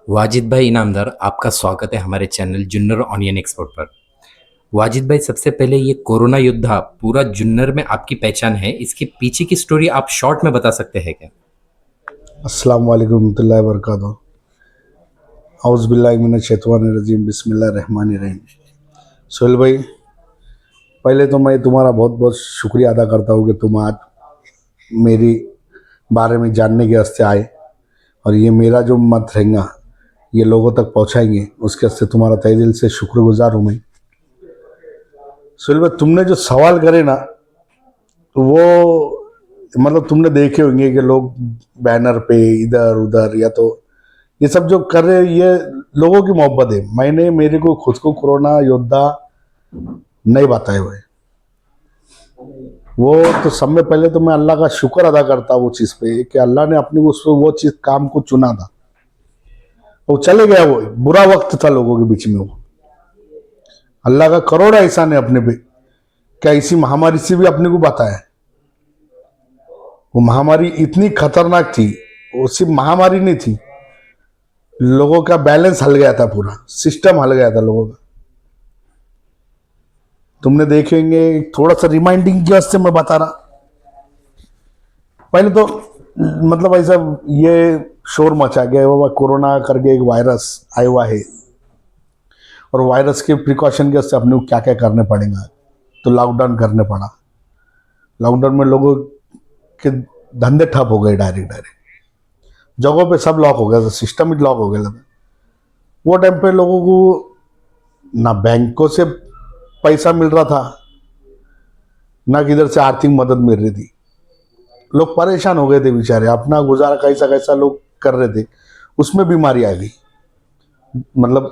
वाजिद भाई इनामदार, आपका स्वागत है हमारे चैनल जुन्नर ऑनियन एक्सपर्ट पर। वाजिद भाई, सबसे पहले ये कोरोना योद्धा पूरा जुन्नर में आपकी पहचान है, इसके पीछे की स्टोरी आप शॉर्ट में बता सकते हैं क्या? अस्सलाम वालेकुम रहमतुल्लाहि व बरकातहू। औज़ु बिल्लाहि मिनश शैतानिर रजीम, बिस्मिल्लाहिर रहमानिर रहीम। सोहेल भाई, पहले तो मैं तुम्हारा बहुत बहुत शुक्रिया अदा करता हूँ कि तुम आज मेरी बारे में जानने के वास्ते आए और ये मेरा जो मत रहेगा ये लोगों तक पहुँचाएंगे, उसके वास्ते तुम्हारा तहे दिल से शुक्रगुजार हूँ मैं। सोहेल भाई, तुमने जो सवाल करे ना, तो वो मतलब तुमने देखे होंगे कि लोग बैनर पे इधर उधर या तो ये सब जो कर रहे हैं, ये लोगों की मोहब्बत है। मेरे को खुद को कोरोना योद्धा नहीं बताए हुए। वो तो सब में पहले तो मैं अल्लाह का शुक्र अदा करता हूँ वो चीज़ पे कि अल्लाह ने अपने उस वो चीज़ काम को चुना था। वो चले गया, वो बुरा वक्त था लोगों के बीच में। वो अल्लाह का करोड़ एहसान है अपने पे, क्या इसी महामारी से भी अपने को बताया। वो महामारी इतनी खतरनाक थी, वो सिर्फ महामारी नहीं थी, लोगों का बैलेंस हल गया था, पूरा सिस्टम हल गया था लोगों का। तुमने देखेंगे, थोड़ा सा रिमाइंडिंग की वास्ते मैं बता रहा। पहले तो मतलब ऐसा ये शोर मचा गया बाबा, कोरोना करके एक वायरस आया हुआ है और वायरस के प्रिकॉशन के वास्ते अपने को क्या क्या करने पड़ेगा। तो लॉकडाउन करने पड़ा। लॉकडाउन में लोगों के धंधे ठप हो गए, डायरेक्ट डायरेक्ट जगहों पे सब लॉक हो गया था, सिस्टम ही लॉक हो गया था। वो टाइम पे लोगों को ना बैंकों से पैसा मिल रहा था, ना किधर से आर्थिक मदद मिल रही थी। लोग परेशान हो गए थे बेचारे, अपना गुजारा कैसा कैसा लोग कर रहे थे। उसमें बीमारी आ गई, मतलब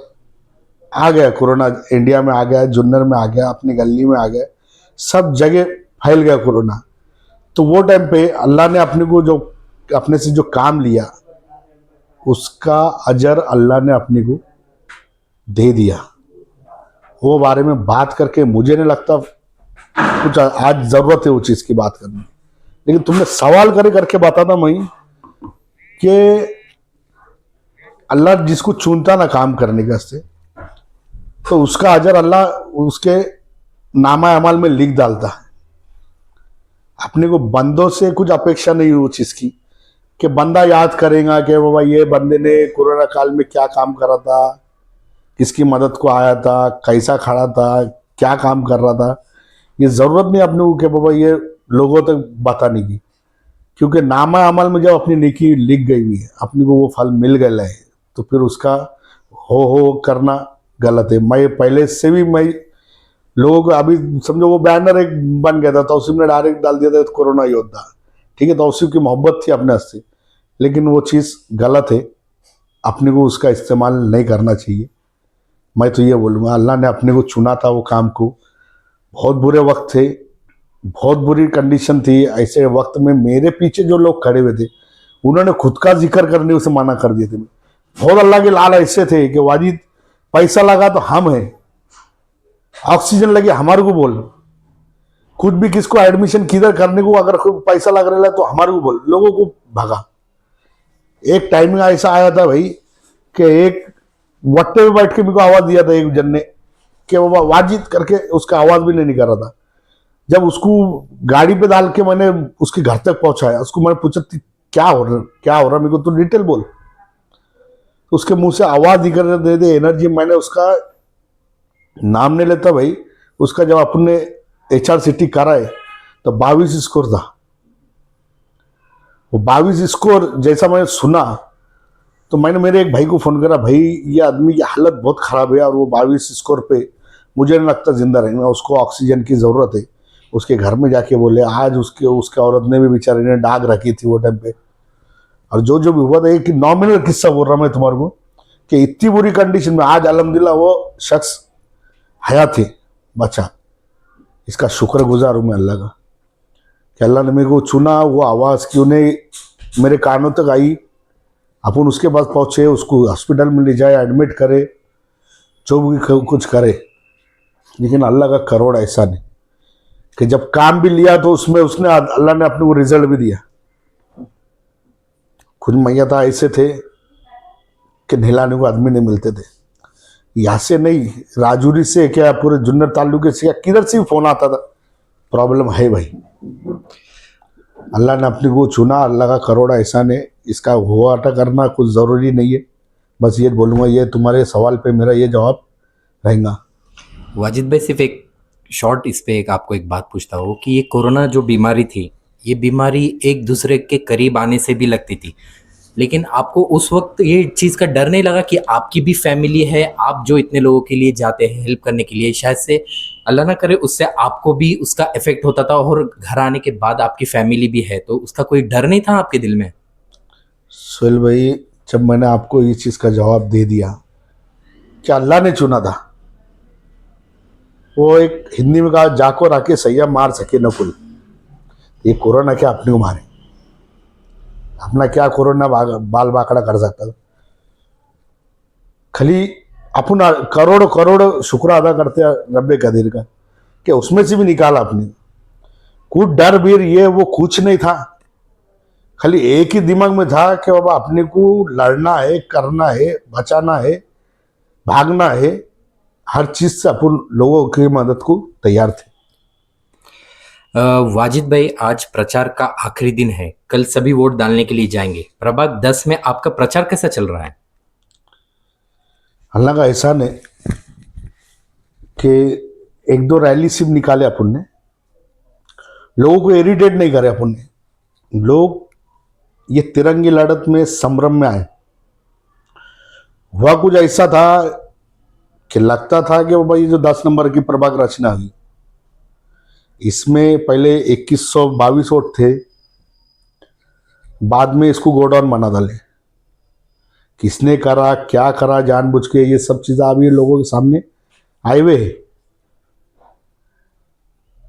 आ गया कोरोना, इंडिया में आ गया, जुन्नर में आ गया, अपनी गली में आ गया, सब जगह फैल गया कोरोना। तो वो टाइम पे अल्लाह ने अपने को जो अपने से जो काम लिया, उसका अजर अल्लाह ने अपने को दे दिया। वो बारे में बात करके मुझे नहीं लगता कुछ आज जरूरत है वो चीज़ की बात करने। लेकिन तुमने सवाल करे करके बताता मैं कि अल्लाह जिसको चुनता ना काम करने के वास्ते, तो उसका अजर अल्लाह उसके नामा अमल में लिख डालता है। अपने को बंदों से कुछ अपेक्षा नहीं वो चीज़ की कि बंदा याद करेगा कि बाबा ये बंदे ने कोरोना काल में क्या काम करा था, किसकी मदद को आया था, कैसा खड़ा था, क्या काम कर रहा था। ये ज़रूरत नहीं अपने को कि बाबा ये लोगों तक बताने की, क्योंकि नामा अमल में जब अपनी नेकी लिख गई हुई है, अपने को वो फल मिल गया है, तो फिर उसका हो करना गलत है। मैं पहले से भी मैं लोगों को अभी समझो वो बैनर एक बन गया था, तौसीफ ने डायरेक्ट डाल दिया था कोरोना योद्धा। ठीक है, तौसीफ की मोहब्बत थी अपने से, लेकिन वो चीज़ गलत है, अपने को उसका इस्तेमाल नहीं करना चाहिए। मैं तो ये बोलूँगा, अल्लाह ने अपने को चुना था वो काम को। बहुत बुरे वक्त थे, बहुत बुरी कंडीशन थी। ऐसे वक्त में मेरे पीछे जो लोग खड़े हुए थे, उन्होंने खुद का जिक्र करने से मना कर दिए थे। बहुत अल्लाह के लाल ऐसे थे कि वाजिद पैसा लगा तो हम हैं, ऑक्सीजन लगे हमारे को बोल, खुद भी किसको एडमिशन किधर करने को अगर कोई पैसा लग रहा है तो हमारे को बोल, लोगों को भगा। एक टाइमिंग ऐसा आया था भाई कि एक वट्टे में बैठ के मेरे को आवाज दिया था एक जन ने कि बाबा वाजिद करके, उसका आवाज भी नहीं निकल रहा था। जब उसको गाड़ी पे डाल के मैंने उसके घर तक पहुंचाया, उसको मैंने पूछा क्या हो रहा, क्या हो रहा, मेरे को तो डिटेल बोल। उसके मुंह से आवाज निकल दे दे एनर्जी। मैंने उसका नाम नहीं लेता भाई, उसका जब अपने HRCT कराए तो 22 स्कोर था। वो 22 स्कोर जैसा मैंने सुना तो मैंने मेरे एक भाई को फोन करा, भाई ये आदमी की हालत बहुत खराब है और वो 22 स्कोर पे मुझे नहीं लगता जिंदा रहेगा, उसको ऑक्सीजन की जरूरत है। उसके घर में जाके बोले, आज उसके औरत ने भी बेचारे ने डाक रखी थी वो टाइम पे। और जो जो भी हुआ था, एक नॉमिनल किस्सा बोल रहा मैं तुम्हारे को कि इतनी बुरी कंडीशन में आज अल्हम्दुलिल्लाह वो शख्स हयात है, बचा। इसका शुक्रगुजार हूँ मैं अल्लाह का कि अल्लाह ने मेरे को चुना। वो आवाज़ क्यों नहीं मेरे कानों तक आई, अपन उसके पास पहुँचे, उसको हॉस्पिटल में ले जाए, एडमिट करे, जो भी कुछ करे। लेकिन अल्लाह का करोड़ एहसान है कि जब काम भी लिया तो उसमें उसने अल्लाह ने अपने को रिजल्ट भी दिया। खुद मैया था ऐसे थे कि नहलाने को आदमी नहीं मिलते थे। यहाँ से नहीं, राजूरी से क्या पूरे जुन्नर तालुके से या किधर से भी फोन आता था, प्रॉब्लम है भाई। अल्लाह ने अपने को चुना, अल्लाह का करोड़ एहसान है। इसका हुआटा करना कुछ ज़रूरी नहीं है। बस ये बोलूँगा, ये तुम्हारे सवाल पे मेरा ये जवाब रहेगा। वाजिद भाई, सिर्फ एक शॉर्ट इस पे एक आपको एक बात पूछता हूँ कि ये कोरोना जो बीमारी थी, ये बीमारी एक दूसरे के करीब आने से भी लगती थी, लेकिन आपको उस वक्त ये चीज़ का डर नहीं लगा कि आपकी भी फैमिली है, आप जो इतने लोगों के लिए जाते हैं हेल्प करने के लिए, शायद से अल्लाह ना करे उससे आपको भी उसका इफेक्ट होता था और घर आने के बाद आपकी फैमिली भी है, तो उसका कोई डर नहीं था आपके दिल में? सोहेल भाई, जब मैंने आपको इस चीज़ का जवाब दे दिया कि अल्लाह ने चुना था, वो एक हिंदी में कहा, जाको राके सैया मार सके न कुल। ये कोरोना क्या अपने को मारे, अपना क्या कोरोना बाल बाकड़ा कर सकता था। खाली अपन करोड़ करोड़ शुक्र अदा करते हैं रब्बे कदीर का कि उसमें से भी निकाला अपने। कुछ डर बीर ये वो कुछ नहीं था, खाली एक ही दिमाग में था कि बाबा अपने को लड़ना है, करना है, बचाना है, भागना है। हर चीज से अपन लोगों की मदद को तैयार थे। वाजिद भाई, आज प्रचार का आखिरी दिन है, कल सभी वोट डालने के लिए जाएंगे। प्रभाग 10 में आपका प्रचार कैसा चल रहा है? अल्लाह का एहसान है कि एक दो रैली सिर्फ निकाले अपन ने, लोगों को इरिटेट नहीं करे अपन ने। लोग ये तिरंगी लड़त में संभ्रम में आए। हुआ कुछ ऐसा था कि लगता था कि बाबा ये जो 10 नंबर की प्रभाग रचना हुई, इसमें पहले 2122 वोट थे, बाद में इसको गोडाउन बना डाले। किसने करा, क्या करा जानबूझ के, ये सब चीजें अभी लोगों के सामने आए हुए है।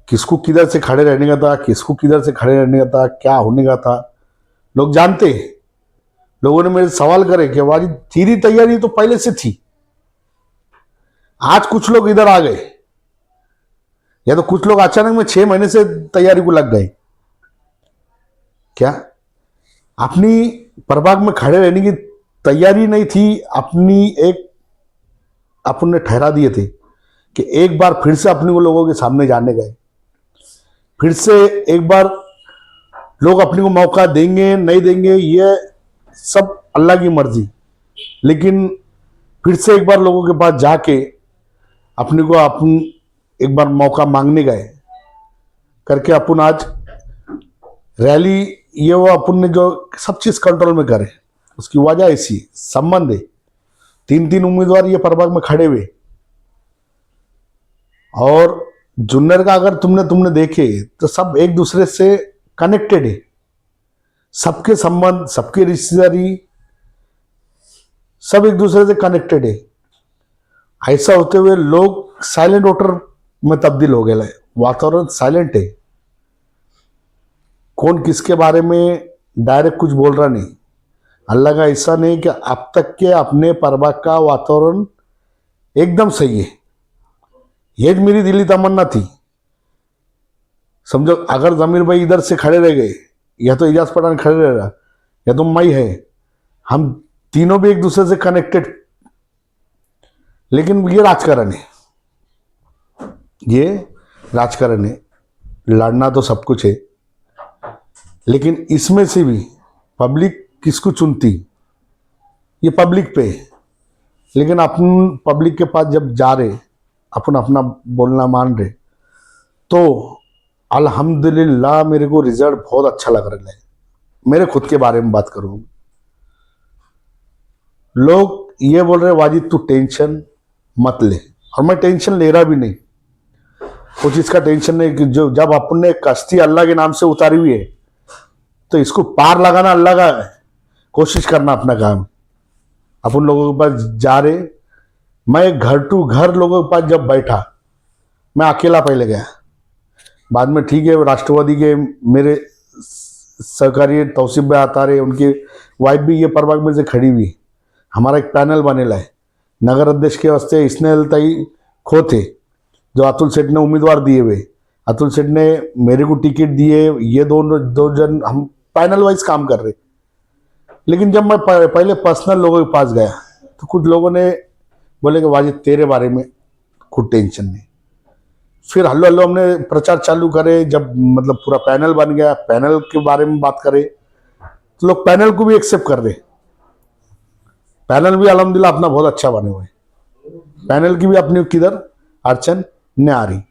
किसको किधर से खड़े रहने का था, किसको किधर से खड़े रहने का था, क्या होने का था, लोग जानते हैं। लोगों ने मेरे सवाल करे कि वाजिद तेरी तैयारी तो पहले से थी, आज कुछ लोग इधर आ गए, या तो कुछ लोग अचानक में 6 महीने से तैयारी को लग गए। क्या अपनी प्रभाग में खड़े रहने की तैयारी नहीं थी, अपनी एक अपन ने ठहरा दिए थे कि एक बार फिर से अपने को लोगों के सामने जाने गए, फिर से एक बार लोग अपने को मौका देंगे नहीं देंगे ये सब अल्लाह की मर्जी, लेकिन फिर से एक बार लोगों के पास जाके अपने को अपन एक बार मौका मांगने गए करके अपन आज रैली ये वो अपन ने जो सब चीज कंट्रोल में करे। उसकी वजह ऐसी संबंध है, 3 उम्मीदवार ये प्रभाग में खड़े हुए, और जुन्नर का अगर तुमने देखे तो सब एक दूसरे से कनेक्टेड है। सबके संबंध, सबकी रिश्तेदारी, सब एक दूसरे से कनेक्टेड है। ऐसा होते हुए लोग साइलेंट वोटर में तब्दील हो गए, वातावरण साइलेंट है। कौन किसके बारे में डायरेक्ट कुछ बोल रहा नहीं। अल्लाह का ऐसा नहीं कि अब तक के अपने प्रभाग का वातावरण एकदम सही है। ये मेरी दिली तमन्ना थी। समझो अगर जमीर भाई इधर से खड़े रह गए, या तो इजाज पठान खड़े रह रहा, या तो मई है, हम तीनों भी एक दूसरे से कनेक्टेड। लेकिन ये राजकारण है, ये राजकारण है। लड़ना तो सब कुछ है, लेकिन इसमें से भी पब्लिक किसको चुनती, ये पब्लिक पे है। लेकिन अपन पब्लिक के पास जब जा रहे, अपन अपना बोलना मान रहे, तो अल्हम्दुलिल्लाह मेरे को रिजल्ट बहुत अच्छा लग रहा है। मेरे खुद के बारे में बात करूं, लोग ये बोल रहे वाजिद तू टेंशन मत ले, और मैं टेंशन ले रहा भी नहीं। कुछ इसका टेंशन नहीं कि जो जब अपन ने कश्ती अल्लाह के नाम से उतारी हुई है, तो इसको पार लगाना अल्लाह का है, कोशिश करना अपना काम। अपन लोगों के पास जा रहे, मैं घर टू घर लोगों के पास जब बैठा, मैं अकेला पहले गया, बाद में ठीक है राष्ट्रवादी के मेरे सहकारी तौसीफ भाई आता रहे, उनकी वाइफ भी ये प्रभाग में से खड़ी हुई। हमारा एक पैनल बनेला है, नगर अध्यक्ष के वास्ते स्नेहल ताई खो थे, जो अतुल सेठ ने उम्मीदवार दिए हुए। अतुल सेठ ने मेरे को टिकट दिए, ये दो जन हम पैनल वाइज काम कर रहे। लेकिन जब मैं पहले पर्सनल लोगों के पास गया, तो कुछ लोगों ने बोले कि वाजिद तेरे बारे में कुछ टेंशन नहीं। फिर हल्लो हल्लो हमने प्रचार चालू करे, जब मतलब पूरा पैनल बन गया, पैनल के बारे में बात करे तो लोग पैनल को भी एक्सेप्ट कर रहे। पैनल भी अल्हम्दुलिल्लाह अपना बहुत अच्छा बने हुए, पैनल की भी अपनी किधर अड़चन न आ रही।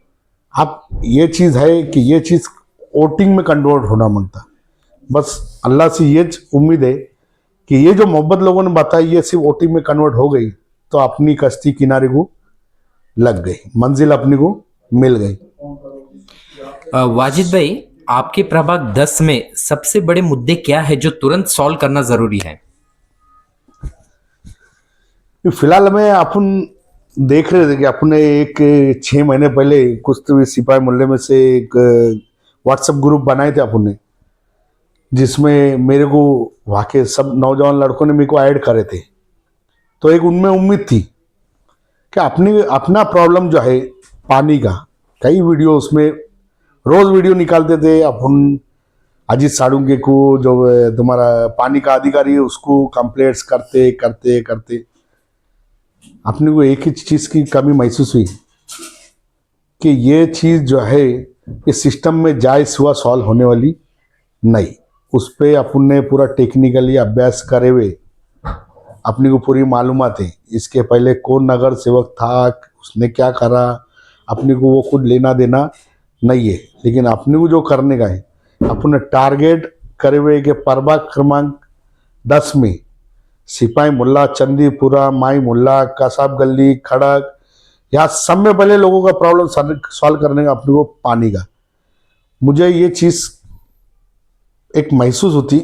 अब ये चीज़ है कि ये चीज़ वोटिंग में कन्वर्ट होना मांगता। बस अल्लाह से ये उम्मीद है कि ये जो मोहब्बत लोगों ने बताई ये सिर्फ वोटिंग में कन्वर्ट हो गई तो अपनी कश्ती किनारे को लग गई, मंजिल अपनी को मिल गई। वाजिद भाई, आपके प्रभाग 10 में सबसे बड़े मुद्दे क्या है जो तुरंत सॉल्व करना जरूरी है? फिलहाल में अपन देख रहे थे कि अपने एक 6 महीने पहले कुछ तो सिपाही मोहल्ले में से एक व्हाट्सएप ग्रुप बनाए थे अपन ने, जिसमें मेरे को वहाँ के सब नौजवान लड़कों ने मेरे को ऐड करे थे। तो एक उनमें उम्मीद थी कि अपना प्रॉब्लम जो है पानी का, कई वीडियो उसमें रोज वीडियो निकालते थे अपन। अजीत साड़ुंके को जो तुम्हारा पानी का अधिकारी है उसको कंप्लेंट्स करते करते करते अपने को एक ही चीज़ की कमी महसूस हुई कि ये चीज़ जो है इस सिस्टम में जायज़ हुआ सॉल्व होने वाली नहीं। उस पर अपन ने पूरा टेक्निकली अभ्यास करे हुए अपने को पूरी मालूमात है, इसके पहले कौन नगर सेवक था, उसने क्या करा, अपने को वो खुद लेना देना नहीं है। लेकिन अपने को जो करने का है, अपने टारगेट करे हुए कि प्रभाग क्रमांक 10 में सिपाही मुल्ला, चंदीपुरा, माई मुल्ला, कसाब गली, खड़क, यहाँ सब में पहले लोगों का प्रॉब्लम सॉल्व करने का अपने को पानी का। मुझे ये चीज़ एक महसूस होती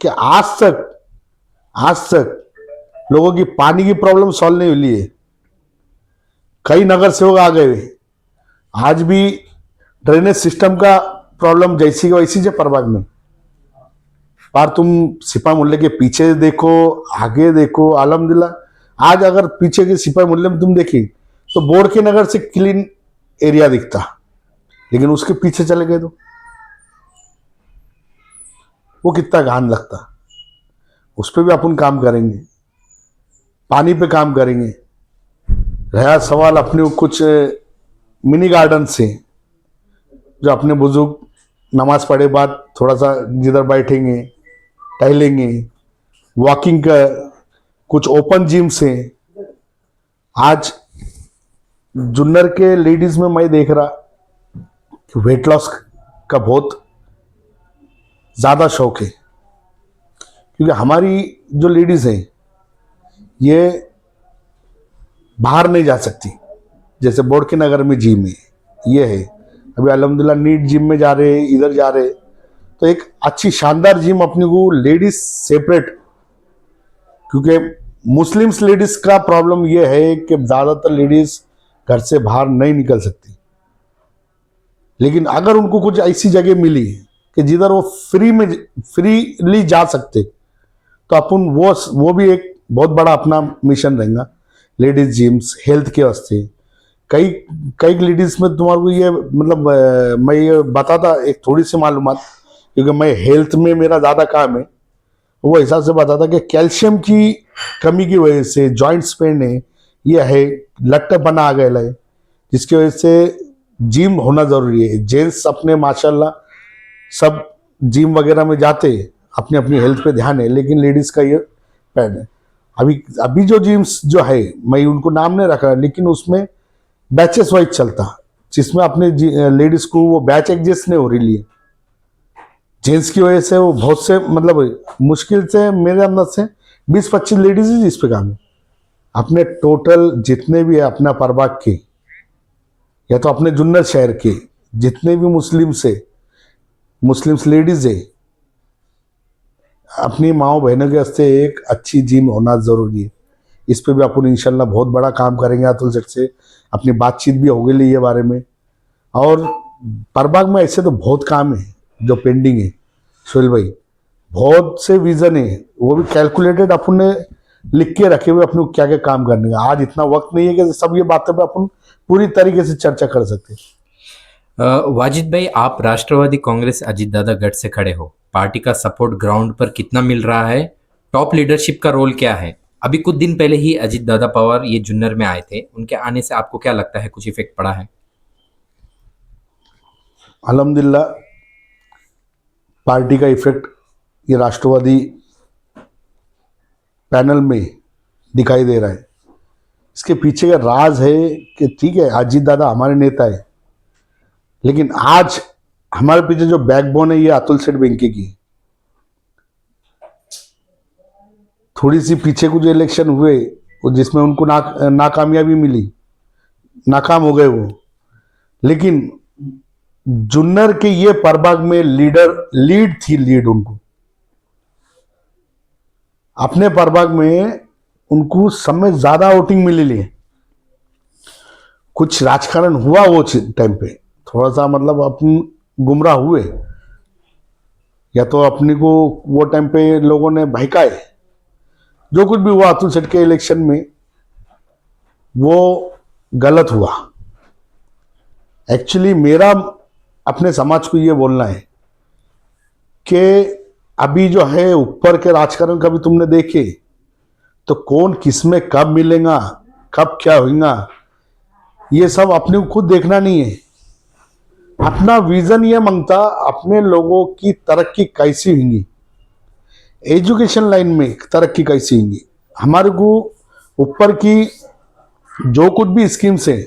कि आज तक लोगों की पानी की प्रॉब्लम सॉल्व नहीं हुई है। कई नगर सेवक आ गए हुए, आज भी ड्रेनेज सिस्टम का प्रॉब्लम जैसी की वैसी है प्रभाग में। पर तुम सिपाही मोहल्ले के पीछे देखो, आगे देखो, अल्हम्दुलिल्लाह आज अगर पीछे के सिपाही मोहल्ले में तुम देखी तो बोर्ड के नगर से क्लीन एरिया दिखता, लेकिन उसके पीछे चले गए तो वो कितना घान लगता। उस पर भी अपन काम करेंगे, पानी पे काम करेंगे। रहा सवाल अपने कुछ मिनी गार्डन से, जो अपने बुजुर्ग नमाज पढ़े बाद थोड़ा सा जिधर बैठेंगे, टहलेंगे, वॉकिंग का कुछ ओपन जिम से। आज जुन्नर के लेडीज में मैं देख रहा कि वेट लॉस का बहुत ज़्यादा शौक है, क्योंकि हमारी जो लेडीज हैं ये बाहर नहीं जा सकती। जैसे बोर्ड के नगर में जिम है, ये है, अभी अल्हम्दुलिल्लाह नीट जिम में जा रहे, इधर जा रहे, तो एक अच्छी शानदार जिम अपने को लेडीज सेपरेट। क्योंकि मुस्लिम्स लेडीज का प्रॉब्लम ये है कि ज़्यादातर लेडीज घर से बाहर नहीं निकल सकती। लेकिन अगर उनको कुछ ऐसी जगह मिली कि जिधर वो फ्रीली जा सकते, तो अपन वो भी एक बहुत बड़ा अपना मिशन रहेगा। लेडीज जिम्स हेल्थ के वास्ते कई लेडीज में तुम्हारे को ये मतलब मैं ये बताता एक थोड़ी सी मालूमात, क्योंकि मैं हेल्थ में मेरा ज़्यादा काम है। वो हिसाब से बताता कि कैल्शियम की कमी की वजह से जॉइंट्स पेन है, ये है, लट्ठपना आ गया है, जिसकी वजह से जिम होना ज़रूरी है। जेंट्स अपने माशाल्लाह सब जिम वगैरह में जाते, अपनी अपनी हेल्थ पे ध्यान है, लेकिन लेडीज़ का ये पैन है। अभी जो जिम्स जो है, मैं उनको नाम नहीं रखा, लेकिन उसमें बैचेस वाइज चलता, जिसमें अपने लेडीज़ को वो बैच एडजस्ट नहीं हो रही है। जेंट्स की वजह से वो बहुत से मतलब मुश्किल से मेरे अंदर से 20-25 लेडीज ही इस पे काम है। अपने टोटल जितने भी है अपना प्रभाग के या तो अपने जुन्नर शहर के जितने भी मुस्लिम्स लेडीज है, अपनी माओ बहनों के वास्ते एक अच्छी जिम होना जरूरी है। इस पे भी अपन इंशाल्लाह बहुत बड़ा काम करेंगे। अतुल सेठ से अपनी बातचीत भी हो गई ये बारे में। और प्रभाग में ऐसे तो बहुत काम है जो पेंडिंग है सोहेल भाई, बहुत से विजन है, वो भी कैलकुलेटेड अपन ने लिख के रखे हुए अपने क्या क्या काम करने का। आज इतना वक्त नहीं है कि सब ये बातें पे अपन पूरी तरीके से चर्चा कर सकते। वाजिद भाई, आप राष्ट्रवादी कांग्रेस अजीत दादा गढ़ से खड़े हो, पार्टी का सपोर्ट ग्राउंड पर कितना मिल रहा है? टॉप लीडरशिप का रोल क्या है? अभी कुछ दिन पहले ही अजीत दादा पवार ये जुन्नर में आए थे, उनके आने से आपको क्या लगता है, कुछ इफेक्ट पड़ा है? अल्हम्दुलिल्लाह पार्टी का इफेक्ट ये राष्ट्रवादी पैनल में दिखाई दे रहा है। इसके पीछे का राज है कि ठीक है अजीत दादा हमारे नेता है, लेकिन आज हमारे पीछे जो बैकबोन है ये अतुल सेठ बेंके की। थोड़ी सी पीछे कुछ इलेक्शन हुए जिसमें उनको नाकामयाबी मिली, नाकाम हो गए वो, लेकिन जुन्नर के ये प्रभाग में लीड उनको अपने प्रभाग में उनको समय ज्यादा वोटिंग मिली। कुछ राजकारण हुआ वो टाइम पे, थोड़ा सा मतलब अपन गुमराह हुए, या तो अपने को वो टाइम पे लोगों ने बहकाए। जो कुछ भी हुआ अतुल सेठ के इलेक्शन में वो गलत हुआ। एक्चुअली मेरा अपने समाज को ये बोलना है कि अभी जो है ऊपर के राजकारण कभी तुमने देखे तो कौन किसमें कब मिलेगा, कब क्या होगा, ये सब अपने को खुद देखना नहीं है। अपना विजन ये मांगता अपने लोगों की तरक्की कैसी होगी, एजुकेशन लाइन में तरक्की कैसी होगी, हमारे को ऊपर की जो कुछ भी स्कीम्स है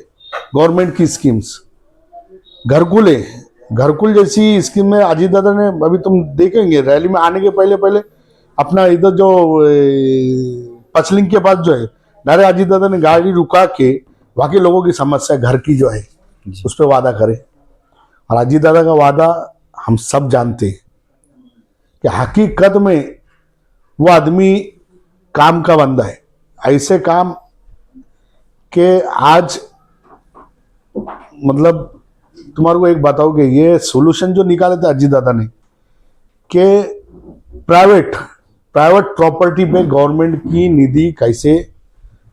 गवर्नमेंट की स्कीम्स, घरकुल जैसी स्कीम में अजीत दादा ने, अभी तुम देखेंगे रैली में आने के पहले पहले अपना इधर जो पचलिंग के पास जो है डायरेक्ट अजीत दादा ने गाड़ी रुका के वहां के लोगों की समस्या घर की जो है उस पर वादा करे। और अजीत दादा का वादा हम सब जानते हैं कि हकीकत में वो आदमी काम का बंदा है। ऐसे काम के आज मतलब तुम्हारे को एक बताओ कि ये सॉल्यूशन जो निकाले थे अजीत दादा ने कि प्राइवेट प्रॉपर्टी पे गवर्नमेंट की निधि कैसे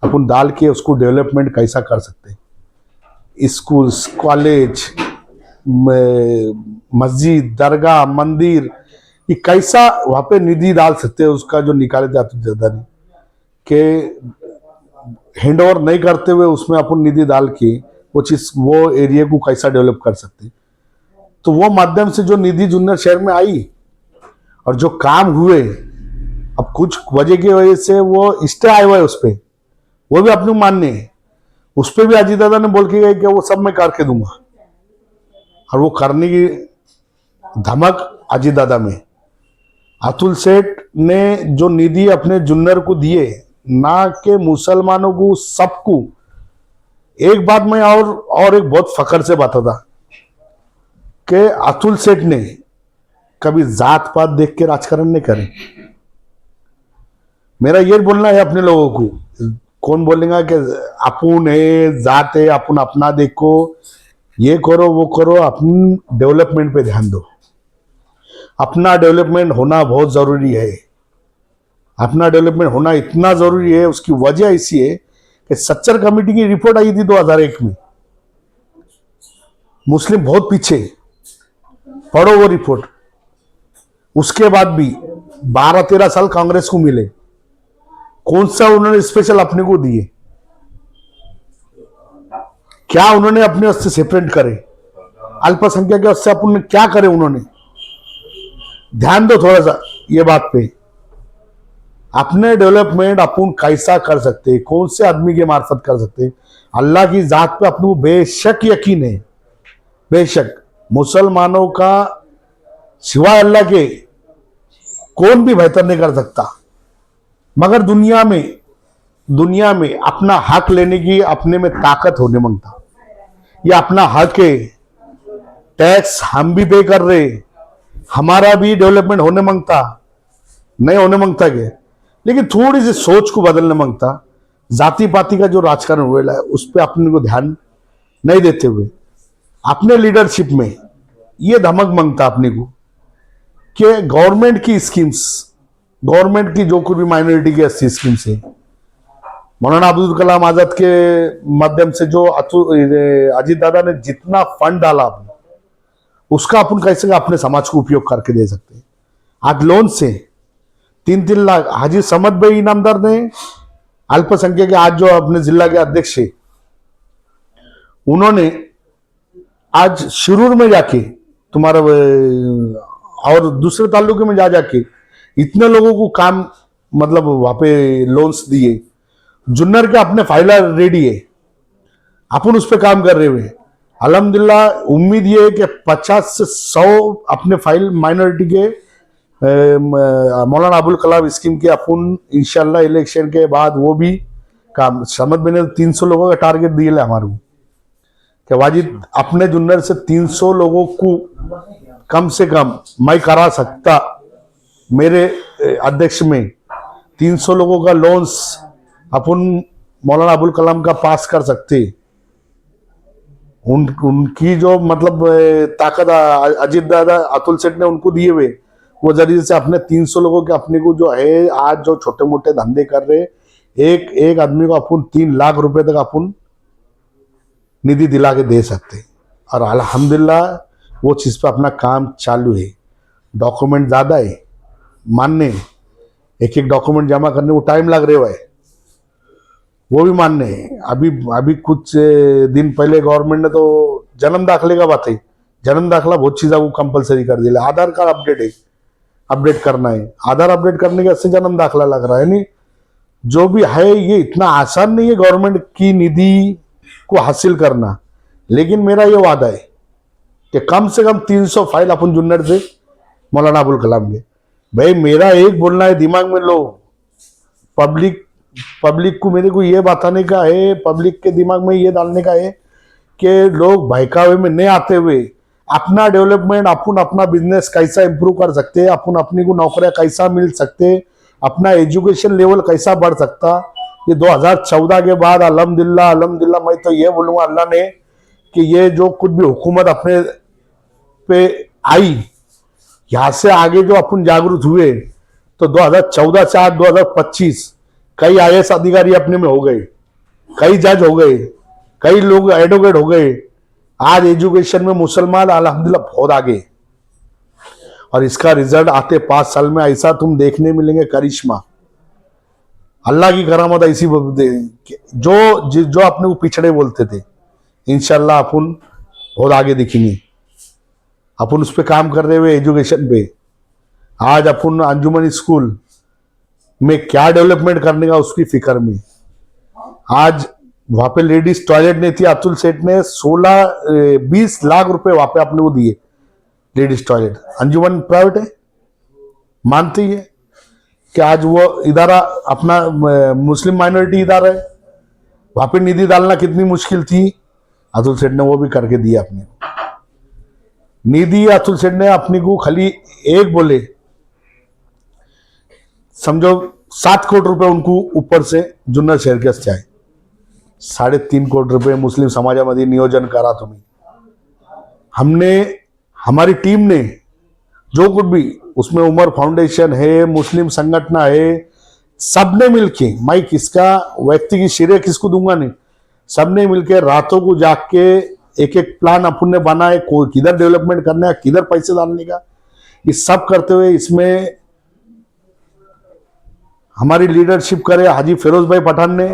अपन डाल के उसको डेवलपमेंट कैसा कर सकते, स्कूल्स, कॉलेज, मस्जिद, दरगाह, मंदिर, ये कैसा वहां पे निधि डाल सकते हैं, उसका जो निकाले थे अजीत दादा ने कि हैंड ओवर नहीं करते हुए उसमें अपन निधि डाल के वो चीज वो एरिया को कैसा डेवलप कर सकते। तो वो माध्यम से जो निधि जुन्नर शहर में आई और जो काम हुए, अब कुछ वजह की वजह से वो स्टे आए हुए उस पर, वो भी अपने मानने हैं, उस पर भी अजीत दादा ने बोल के गए कि वो सब मैं करके दूंगा। और वो करने की धमक अजीत दादा में। अतुल सेठ ने जो निधि अपने जुन्नर को दिए, ना के मुसलमानों को, सबको, एक बात मैं और एक बहुत फखर से बताता कि अतुल सेठ ने कभी जात पात देख के राजकारण नहीं करे। मेरा ये बोलना है अपने लोगों को, कौन बोलेगा कि अपुन है, जात है, अपन अपना देखो, ये करो वो करो, अपन डेवलपमेंट पे ध्यान दो। अपना डेवलपमेंट होना बहुत जरूरी है। अपना डेवलपमेंट होना इतना जरूरी है, उसकी वजह ऐसी है कि सच्चर कमेटी की रिपोर्ट आई थी 2001 में, मुस्लिम बहुत पीछे, पढ़ो वो रिपोर्ट। उसके बाद भी 12-13 साल कांग्रेस को मिले, कौन सा उन्होंने स्पेशल अपने को दिए, क्या उन्होंने अपने वास्ते सेपरेट करे, अल्पसंख्यक के वास्ते अपन क्या करे उन्होंने, ध्यान दो थोड़ा सा ये बात पे। अपने डेवलपमेंट अपन कैसा कर सकते, कौन से आदमी के मार्फत कर सकते, अल्लाह की जात पे अपने को बेशक यकीन है, बेशक मुसलमानों का सिवाय अल्लाह के कौन भी बेहतर नहीं कर सकता। मगर दुनिया में अपना हक लेने की अपने में ताकत होने मांगता, ये अपना हक है, टैक्स हम भी पे कर रहे, हमारा भी डेवलपमेंट होने मांगता, नहीं होने मांगता के, लेकिन थोड़ी सी सोच को बदलने मांगता। जाति पाति का जो राजकारण हुआ है उस पर अपने को ध्यान नहीं देते हुए अपने लीडरशिप में ये धमक मांगता अपने को कि गवर्नमेंट की स्कीम्स, गवर्नमेंट की जो कुछ भी माइनॉरिटी की अच्छी स्कीम्स है, मौलाना अब्दुल कलाम आजाद के माध्यम से जो अजीत दादा ने जितना फंड डाला उसका अपन कैसे अपने समाज को उपयोग करके दे सकते हैं। आज लोन से 3-3 लाख हाजी समद भाई इनामदार ने अल्पसंख्यक के आज जो अपने जिला के अध्यक्ष है, उन्होंने आज शिरूर में जाके तुम्हारा और दूसरे तालुके में जा जाके इतने लोगों को काम मतलब वहां पे लोन्स दिए। जुन्नर के अपने फाइल रेडी है, अपन उस पर काम कर रहे हुए। अल्हम्दुलिल्लाह उम्मीद ये है कि 50 से 100 अपने फाइल माइनॉरिटी के मौलाना अबुल कलाम स्कीम के अपन इंशाल्लाह इलेक्शन के बाद वो भी काम समझ मैंने 300 लोगों का टारगेट दिए है हमारे को कि वाजिद अपने जुन्नर से 300 लोगों को कम से कम मैं करा सकता। मेरे अध्यक्ष में 300 लोगों का लोन्स अपन मौलाना अबुल कलाम का पास कर सकते। उनकी जो मतलब ताकत अजीत दादा अतुल सेठ ने उनको दिए हुए, वो जरिए से अपने 300 लोगों के अपने को जो है आज जो छोटे मोटे धंधे कर रहे, एक एक आदमी को अपन 3 लाख रुपए तक अपन निधि दिला के दे सकते। और अल्हम्दुलिल्लाह वो चीज़ पे अपना काम चालू है। डॉक्यूमेंट ज़्यादा है मानने, एक एक डॉक्यूमेंट जमा करने को टाइम लग रहा है, वो भी मानने हैं। अभी कुछ दिन पहले गवर्नमेंट ने तो जन्म दाखिले का बात है, जन्म दाखिला बहुत चीज़ों को कंपलसरी कर दिया। आधार कार्ड अपडेट है, अपडेट करना है, आधार अपडेट करने के से जन्म दाखिला लग रहा है। नहीं जो भी है ये इतना आसान नहीं है गवर्नमेंट की निधि को हासिल करना। लेकिन मेरा ये वादा है कि कम से कम 300 फाइल अपन जुन्नर से मौलाना अबुल कलाम के। भाई मेरा एक बोलना है, दिमाग में लो, पब्लिक को मेरे को ये बताने का है, पब्लिक के दिमाग में ये डालने का है कि लोग बहकावे में नहीं आते हुए अपना डेवलपमेंट, अपन अपना बिजनेस कैसा इंप्रूव कर सकते, अपन अपनी को नौकरियां कैसा मिल सकते, अपना एजुकेशन लेवल कैसा बढ़ सकता। ये 2014 के बाद अल्हम्दुलिल्लाह मैं तो ये बोलूँगा अल्लाह ने कि ये जो कुछ भी हुकूमत अपने पे आई, यहाँ से आगे जो अपन जागरूक हुए तो 2014 से आज 2025 कई IAS अधिकारी अपने में हो गए, कई जज हो गए, कई लोग एडवोकेट हो गए। आज एजुकेशन में मुसलमान अल्हम्दुलिल्लाह बहुत आगे, और इसका रिजल्ट आते 5 साल में ऐसा तुम देखने मिलेंगे करिश्मा, अल्लाह की करामत ऐसी जो अपने को पिछड़े बोलते थे इंशाल्लाह अपन बहुत आगे दिखेंगे। अपन उस पर काम कर रहे हुए एजुकेशन पे। आज अपन अंजुमन स्कूल में क्या डेवलपमेंट करने का उसकी फिक्र में। आज वहां पे लेडीज टॉयलेट नहीं थी, अतुल सेठ ने 20 लाख रुपए वहां पे अपने को दिए लेडीज टॉयलेट। अंजुमन प्राइवेट है, मानती है कि आज वो इदारा अपना मुस्लिम माइनॉरिटी इदारा है, वहां पे निधि डालना कितनी मुश्किल थी, अतुल सेठ ने वो भी करके दिया अपने निधि। अतुल सेठ ने अपनी को खाली एक बोले समझो 7 करोड़ रुपए उनको ऊपर से जुन्नर शहर के से आए, 3.5 करोड़ रुपए मुस्लिम समाजामध्ये नियोजन करा तुम्हें। हमने हमारी टीम ने जो कुछ भी उसमें उमर फाउंडेशन है, मुस्लिम संगठन है, सबने मिलके, मैं किसका व्यक्ति की श्रेय किसको दूंगा नहीं, सबने मिलके रातों को जाग के एक एक प्लान अपन ने बनाए, किधर डेवलपमेंट करना है, किधर पैसे डालने का, ये सब करते हुए इसमें हमारी लीडरशिप करे हाजी फिरोज भाई पठान ने,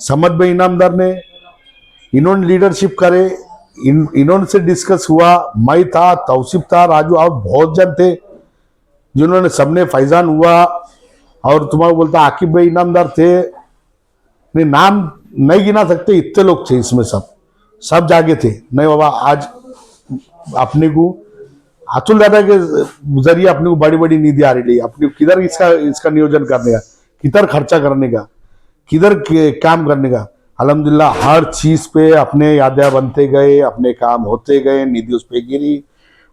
समद भाई इनामदार ने, इन्होंने लीडरशिप करे। इन्होंने से डिस्कस हुआ, मैं था, तौसीफ था, राजू और बहुत जन थे जिन्होंने, सबने फैजान हुआ और तुम्हारा बोलता आकिब भाई इनामदार थे, नहीं नाम नहीं गिना सकते, इतने लोग थे इसमें, सब जागे थे। नहीं बाबा आज अपने को अतुल दादा के जरिए अपने को बड़ी बड़ी निधि आ रही है, अपने किधर इसका नियोजन करने का, किधर खर्चा करने का, किधर काम करने का। अल्हम्दुलिल्लाह हर चीज पे अपने यादें बनते गए, अपने काम होते गए, निधि उस पे गिरी।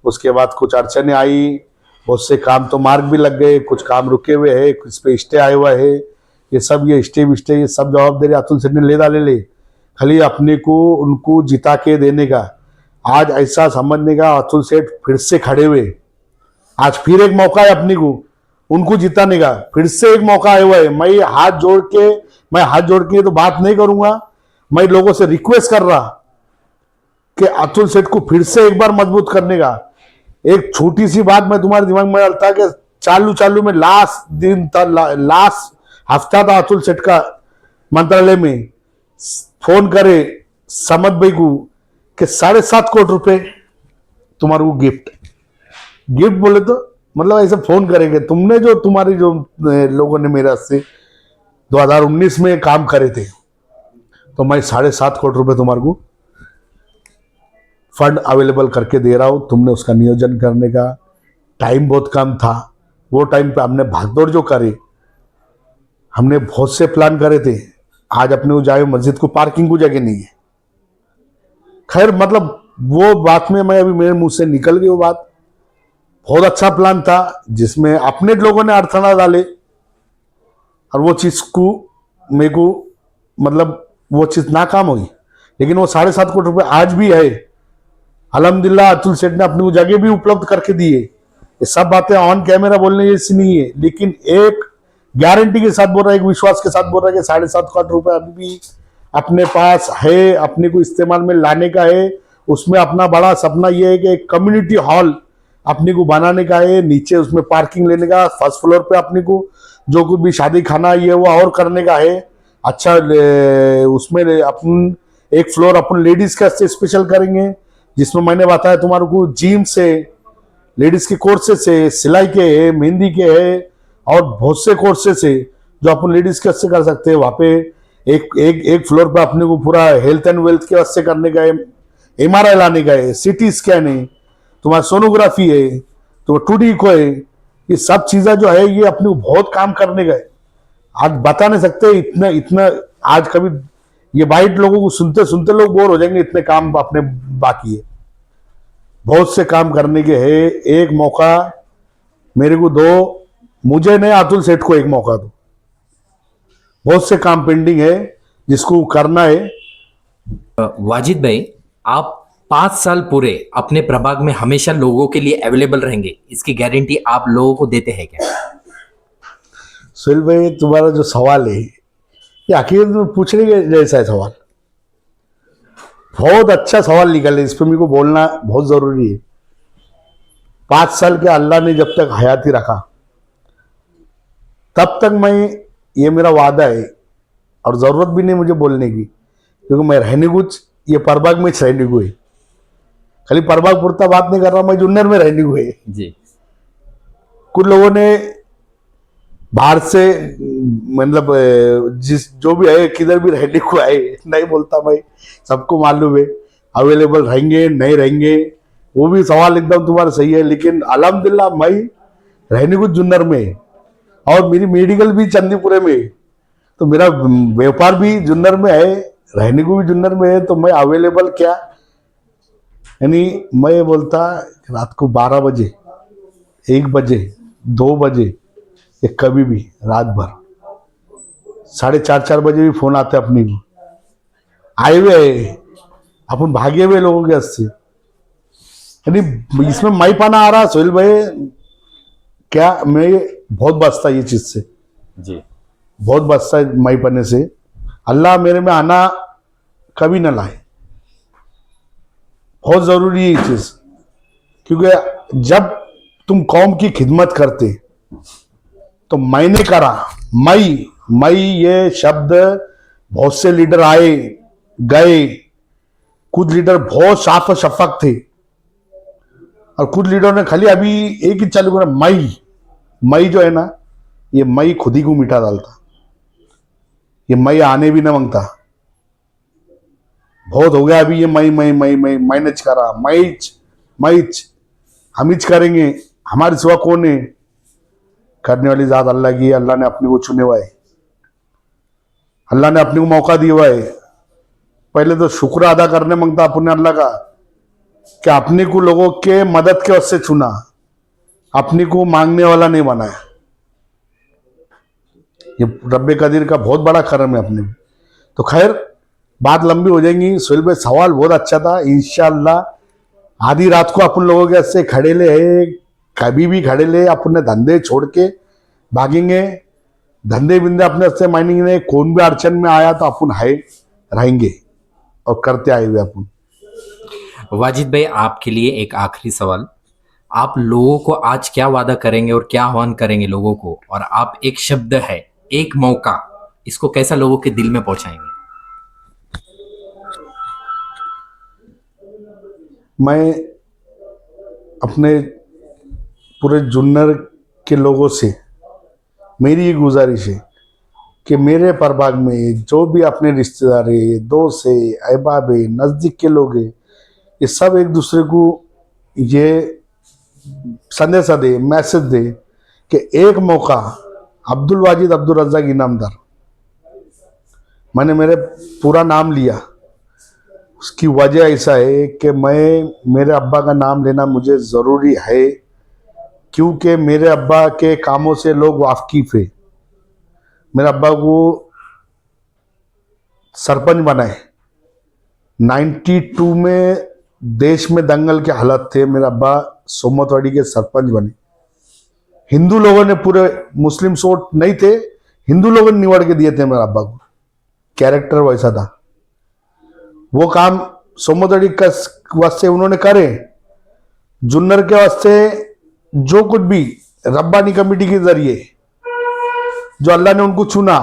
उसके बाद कुछ अड़चने आई, बहुत से काम तो मार्ग भी लग गए, कुछ काम रुके हुए है, कुछ पे स्टे आए हुआ है। ये स्टे ये सब जवाबदारी अतुल सेठ ने ले खाली अपने को उनको जिता के देने का। आज ऐसा समझने का अतुल सेठ फिर से खड़े हुए, आज फिर एक मौका है अपने को उनको जिताने का, फिर से एक मौका आया हुआ है। मैं हाथ जोड़ के तो बात नहीं करूंगा, मैं लोगों से रिक्वेस्ट कर रहा कि अतुल सेठ को फिर से एक बार मजबूत करने का। एक छोटी सी बात मैं तुम्हारे दिमाग में डालता कि चालू में लास्ट दिन था, लास्ट हफ्ता था अतुल सेठ का मंत्रालय में, फोन करे समत भाई को कि 7.5 करोड़ रुपए तुम्हारे को गिफ्ट। गिफ्ट बोले तो मतलब ऐसे फोन करेंगे, तुमने जो तुम्हारी जो लोगों ने मेरे से 2019 में काम करे थे, तो मैं 7.5 करोड़ रुपए तुम्हारे को फंड अवेलेबल करके दे रहा हूं। तुमने उसका नियोजन करने का टाइम बहुत कम था, वो टाइम पे हमने भागदौड़ जो करे, हमने बहुत से प्लान करे थे। आज अपने को जाए मस्जिद को पार्किंग को जगह नहीं है। खैर मतलब वो बात में मैं अभी मेरे मुंह से निकल गई वो बात। बहुत अच्छा प्लान था जिसमें अपने लोगों ने अड़थड़ा डाले, और वो चीज को मेरे को मतलब वो चीज नाकाम हुई। लेकिन वो 7.5 करोड़ रुपए आज भी है। अल्हम्दुलिल्लाह अतुल सेठ ने अपनी को जगह भी उपलब्ध करके दी है। ये सब बातें ऑन कैमरा बोलने जैसी नहीं है, लेकिन एक गारंटी के साथ बोल रहा है, एक विश्वास के साथ बोल रहा है कि 7.5 करोड़ रुपए अभी भी अपने पास है, अपने को इस्तेमाल में लाने का है। उसमें अपना बड़ा सपना यह है कि एक कम्युनिटी हॉल अपने को बनाने का है, नीचे उसमें पार्किंग लेने का, फर्स्ट फ्लोर पे अपने को जो कुछ भी शादी खाना ये वो और करने का है। अच्छा उसमें अपन एक फ्लोर अपन लेडीज का स्पेशल करेंगे, जिसमें मैंने बताया तुम्हारे को जिम से, लेडीज के कोर्सेस से, सिलाई के है, मेहंदी के है, और बहुत से कोर्सेस है जो अपन लेडीज के वास्ते कर सकते हैं। वहां पे एक फ्लोर पे अपने को पूरा हेल्थ एंड वेल्थ के वास्ते करने का है, MRI लाने का है, CT स्कैन है, तुम्हारा सोनोग्राफी है, तो 2D को है। ये सब चीजें जो है ये अपने को बहुत काम करने का है। आज बता नहीं सकते इतना इतना। आज कभी ये वाइट लोगों को सुनते सुनते लोग बोर हो जाएंगे, इतने काम अपने बाकी है। बहुत से काम करने के है। एक मौका मेरे को दो, मुझे नहीं अतुल सेठ को एक मौका दो। बहुत से काम पेंडिंग है जिसको करना है। वाजिद भाई, आप 5 साल पूरे अपने प्रभाग में हमेशा लोगों के लिए अवेलेबल रहेंगे, इसकी गारंटी आप लोगों को देते हैं क्या? सुहेल भाई, तुम्हारा जो सवाल है ये आखिर में पूछने के जैसा है सवाल। बहुत अच्छा सवाल निकले, इस पर मेरे को बोलना बहुत जरूरी है। 5 साल के अल्लाह ने जब तक हयाती रखा तब तक मैं, ये मेरा वादा है, और जरूरत भी नहीं मुझे बोलने की, क्योंकि मैं रहने कुछ ये परबाग में रहने को है। खाली परबाग पुरता बात नहीं कर रहा, मैं जुन्नर में रहने को है जी। कुछ लोगों ने बाहर से मतलब जिस जो भी है किधर भी रहने को आए, नहीं बोलता भाई, सबको मालूम है अवेलेबल रहेंगे नहीं रहेंगे। वो भी सवाल एकदम तुम्हारा सही है, लेकिन अल्हम्दुलिल्लाह मैं रहने को जुन्नर में है, और मेरी मेडिकल भी चंदीपुरे में है, तो मेरा व्यापार भी जुन्नर में है, रहने को भी जुन्नर में है। तो मैं अवेलेबल क्या, यानी मैं ये बोलता रात को 12 बजे, 1 बजे, 2 बजे, या कभी भी रात भर 4:30 बजे भी फोन आते अपने को, आए हुए अपन भागे हुए लोगों के हस्ते। यानी इसमें माई पाना आ रहा सोहेल भाई, क्या मैं बहुत बचता ये चीज से, जी। बहुत बचता है माई पाने से। अल्लाह मेरे में आना कभी ना लाए, बहुत जरूरी है ये चीज। क्योंकि जब तुम कौम की खिदमत करते तो मैंने करा, मैं ये शब्द, बहुत से लीडर आए गए, कुछ लीडर बहुत साफ और शफक थे, और कुछ लीडरों ने खाली अभी एक ही चालू करा, मैं जो है ना, ये मैं खुद ही को मिटा डालता, ये मैं आने भी ना मांगता। बहुत हो गया अभी ये मैं मैनेज करा, मैच हम ही करेंगे, हमारे सिवा कौन है। करने वाली जात अल्लाह की है, अल्लाह ने अपने को चुने हुआ है, अल्लाह ने अपने को मौका दिया हुआ है। पहले तो शुक्र अदा करने मांगता अपने अल्लाह का कि अपने को लोगों के मदद के वास्ते चुना, अपने को मांगने वाला नहीं बनाया। ये रब्बे कदीर का बहुत बड़ा करम है अपने में। तो खैर बात लंबी हो जाएगी। सुहेल भाई सवाल बहुत अच्छा था। इंशाअल्लाह आधी रात को अपन लोगों के वास्ते खड़े ले है, कभी भी खड़े ले, अपने धंधे छोड़ के भागेंगे, धंधे बिंदे अपने से माइनिंग ने, कौन भी अड़चन में आया तो अपन है रहेंगे और करते आए हुए अपन। वाजिद भाई, आपके लिए एक आखिरी सवाल, आप लोगों को आज क्या वादा करेंगे और क्या आह्वान करेंगे लोगों को, और आप एक शब्द है, एक मौका, इसको कैसा लोगों के दिल में पहुंचाएंगे? मैं अपने पूरे जुन्नर के लोगों से मेरी ये गुजारिश है कि मेरे प्रभाग में जो भी अपने रिश्तेदार है, दोस्त है, अहबाब है, नज़दीक के लोग हैं, ये सब एक दूसरे को ये संदेशा दे, मैसेज दे कि एक मौका अब्दुल वाजिद अब्दुल रज़्ज़ाक इनामदार, मैंने मेरे पूरा नाम लिया, उसकी वजह ऐसा है कि मेरे अब्बा का नाम लेना मुझे ज़रूरी है, क्योंकि मेरे अब्बा के कामों से लोग वाकिफ है। मेरे अब्बा को सरपंच बनाए 92 में, देश में दंगल के हालत थे, मेरे अब्बा सोमतवाड़ी के सरपंच बने। हिंदू लोगों ने, पूरे मुस्लिम वोट नहीं थे, हिंदू लोगों ने निवड़ के दिए थे मेरे अब्बा को, कैरेक्टर वैसा था। वो काम सोमतवाड़ी का वास्ते उन्होंने करे, जुन्नर के वास्ते जो कुछ भी रब्बानी कमेटी के जरिए जो अल्लाह ने उनको चुना,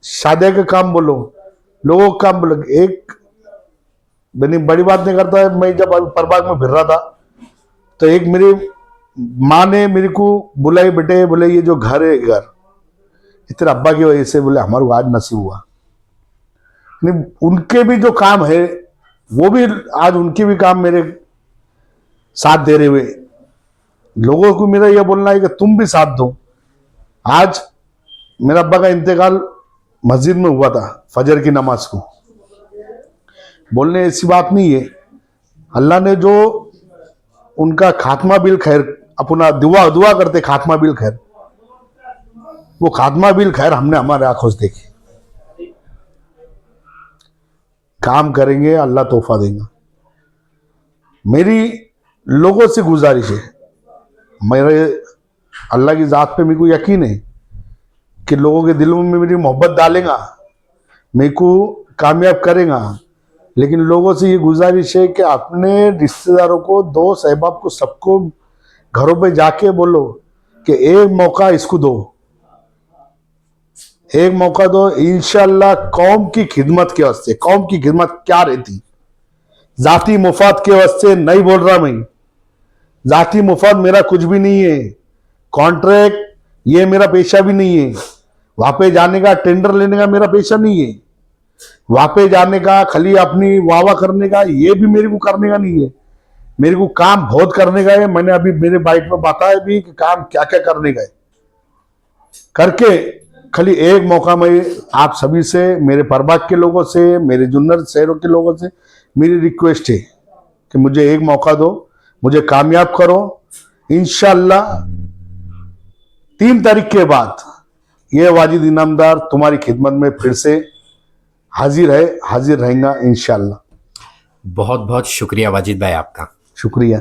शादी का काम बोलो, लोगों का काम बोलो, एक बड़ी बात नहीं करता है। मैं जब प्रभाग में फिर रहा था तो एक मेरी माँ ने मेरे को बुलाई, बेटे बोले ये जो घर है, घर ये तेरे अब्बा की वजह से, बोले हमारे को आज नसीब हुआ। नहीं, उनके भी जो काम है वो भी आज उनके भी काम मेरे साथ दे रहे हुए लोगों को मेरा यह बोलना है कि तुम भी साथ दो। आज मेरा अब्बा का इंतकाल मस्जिद में हुआ था, फजर की नमाज को, बोलने ऐसी बात नहीं है, अल्लाह ने जो उनका खात्मा बिल खैर, अपना दुआ करते खात्मा बिल खैर, वो खात्मा बिल खैर हमने हमारे आंखों से देखे। काम करेंगे, अल्लाह तोहफा देगा। मेरी लोगों से गुजारिश है, मेरे अल्लाह की ज़ात पे मेरे को यकीन है कि लोगों के दिलों में मेरी मोहब्बत डालेगा, मेरे को कामयाब करेगा। लेकिन लोगों से ये गुजारिश है कि अपने रिश्तेदारों को, दोस्त अहबाब को, सबको घरों पे जाके बोलो कि एक मौका इसको दो, एक मौका दो। इंशाअल्लाह कौम की खिदमत के वास्ते, कौम की खिदमत क्या रहती, जाती मुफाद के वास्ते नहीं बोल रहा मैं, जाती मुफाद मेरा कुछ भी नहीं है, कॉन्ट्रैक्ट ये मेरा पेशा भी नहीं है, वहां पे जाने का, टेंडर लेने का मेरा पेशा नहीं है, वहां पे जाने का, खाली अपनी वाह करने का, ये भी मेरे को करने का नहीं है। मेरे को काम बहुत करने का है। मैंने अभी मेरे बाइट में बताया भी कि काम क्या क्या करने का है, करके खाली एक मौका मैं आप सभी से, मेरे प्रभाग के लोगों से, मेरे जुन्नर शहरों के लोगों से मेरी रिक्वेस्ट है कि मुझे एक मौका दो, मुझे कामयाब करो। इंशाअल्लाह 3 तारीख के बाद ये वाजिद इनामदार तुम्हारी खिदमत में फिर से हाजिर रहेगा इंशाअल्लाह। बहुत बहुत शुक्रिया वाजिद भाई आपका। शुक्रिया।